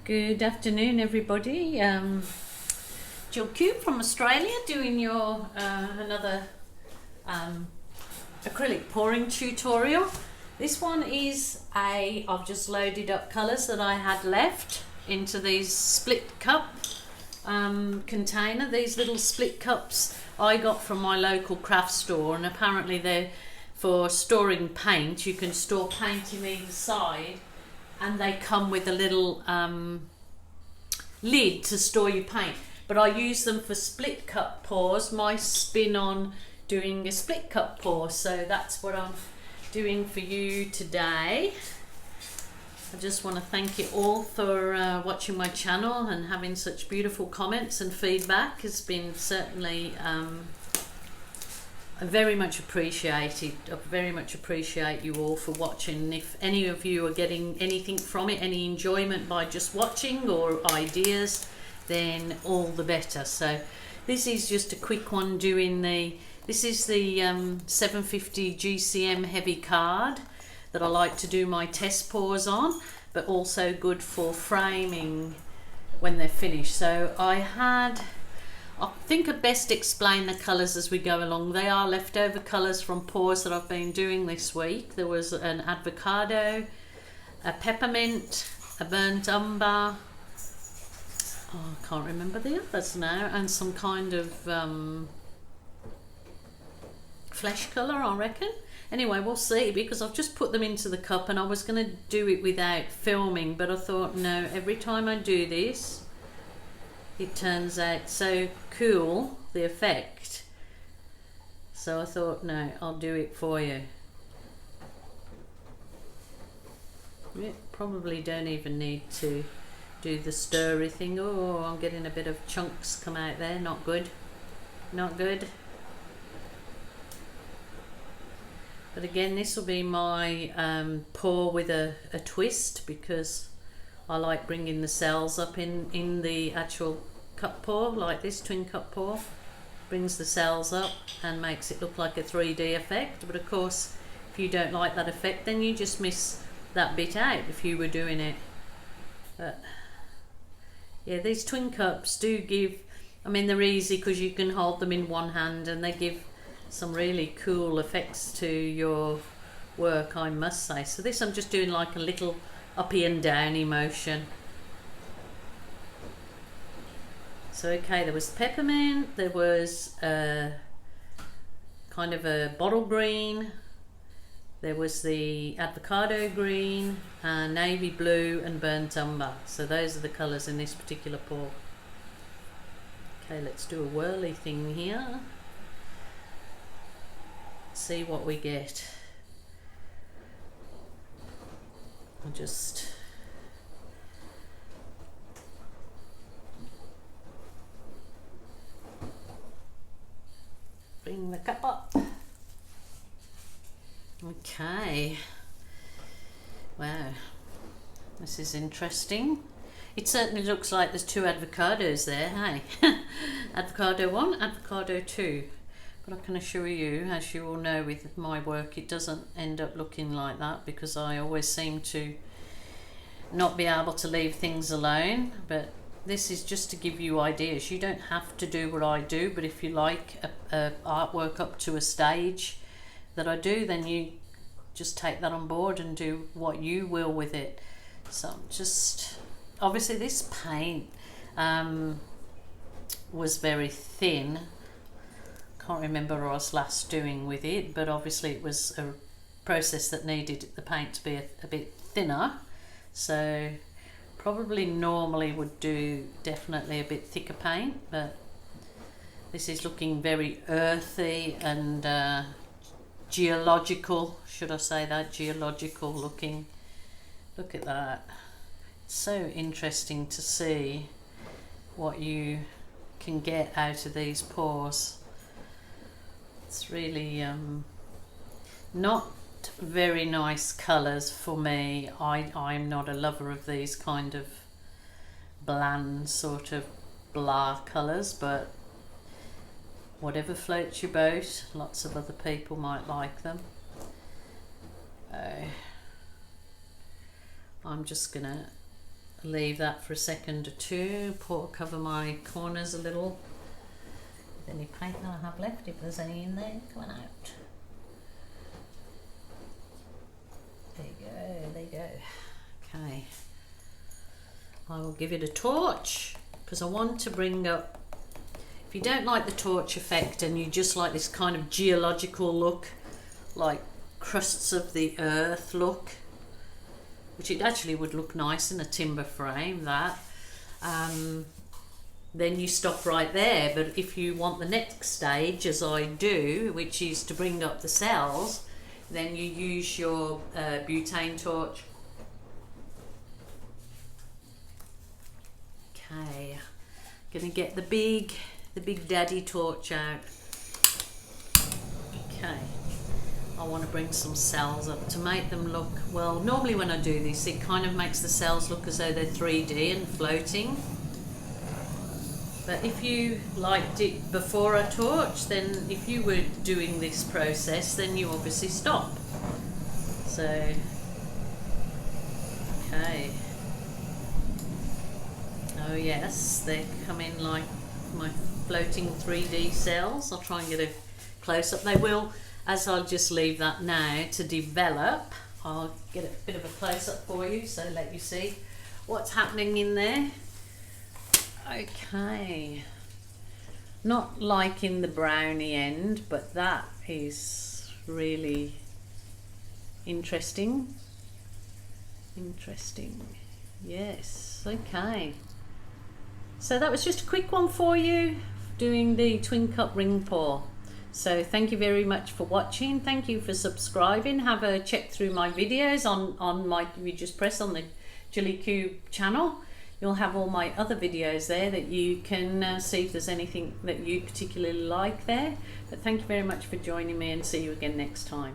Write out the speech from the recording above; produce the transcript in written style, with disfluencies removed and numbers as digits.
Good afternoon, everybody. Jill Q from Australia doing your another acrylic pouring tutorial. This one is I've just loaded up colours that I had left into these split cup container. These little split cups I got from my local craft store, and apparently they're for storing paint. You can store paint in either side, and they come with a little lid to store your paint. But I use them for split cup pours, my spin on doing a split cup pour. So that's what I'm doing for you today. I just want to thank you all for watching my channel and having such beautiful comments and feedback. It's been certainly I very much appreciate it. I very much appreciate you all for watching. And if any of you are getting anything from it, any enjoyment by just watching or ideas, then all the better. So this is just a quick one doing this is the 750 GCM heavy card that I like to do my test pours on, but also good for framing when they're finished. So I think I'd best explain the colours as we go along. They are leftover colours from pours that I've been doing this week. There was an avocado, a peppermint, a burnt umber, I can't remember the others now, and some kind of flesh colour, I reckon. Anyway, we'll see, because I've just put them into the cup, and I was going to do it without filming, but I thought, no, every time I do this it turns out so cool, the effect, so I thought, no, I'll do it for you. Yeah, probably don't even need to do the stirry thing. Oh, I'm getting a bit of chunks come out there. Not good, not good. But again, this will be my pour with a twist, because I like bringing the cells up in the actual cup pour, like this twin cup pour. Brings the cells up and makes it look like a 3D effect. But of course, if you don't like that effect, then you just miss that bit out if you were doing it. But yeah, these twin cups do give, I mean, they're easy because you can hold them in one hand, and they give some really cool effects to your work, I must say. So this, I'm just doing like a little uppy and downy motion. So okay, there was peppermint, there was kind of a bottle green, there was the avocado green, navy blue, and burnt umber. So those are the colours in this particular pour. Okay, let's do a whirly thing here. See what we get. I'll just bring the cup up. Okay. Wow, this is interesting. It certainly looks like there's two avocados there, hey? Avocado 1, avocado 2. But I can assure you, as you all know with my work, it doesn't end up looking like that, because I always seem to not be able to leave things alone. But this is just to give you ideas. You don't have to do what I do, but if you like a artwork up to a stage that I do, then you just take that on board and do what you will with it. So just, obviously this paint was very thin. Can't remember what I was last doing with it, but obviously it was a process that needed the paint to be a bit thinner. So probably normally would do definitely a bit thicker paint, but this is looking very earthy and geological, should I say that? Geological looking. Look at that. It's so interesting to see what you can get out of these pours. It's really not very nice colours for me. I'm not a lover of these kind of bland sort of blah colours, but whatever floats your boat. Lots of other people might like them. I'm just gonna leave that for a second or two. Cover my corners a little with any paint that I have left, if there's any in there. Come on out. There you go, there you go. Okay, I will give it a torch because I want to bring up, if you don't like the torch effect and you just like this kind of geological look, like crusts of the earth look, which it actually would look nice in a timber frame, that, then you stop right there. But if you want the next stage, as I do, which is to bring up the cells, then you use your butane torch. Okay, gonna get the big daddy torch out. Okay, I want to bring some cells up to make them look, well, normally when I do this it kind of makes the cells look as though they're 3D and floating, but if you liked it before I torch, then if you were doing this process, then you obviously stop. So okay, oh yes, they come in like my floating 3D cells. I'll try and get a close up. They will, as I'll just leave that now to develop, I'll get a bit of a close up for you, so let you see what's happening in there. Okay, not like in the brownie end, but that is really interesting. Yes, okay. So that was just a quick one for you, doing the twin cup ring pour. So thank you very much for watching. Thank you for subscribing. Have a check through my videos on my, you just press on the Jilly Cube channel. You'll have all my other videos there that you can see if there's anything that you particularly like there. But thank you very much for joining me, and see you again next time.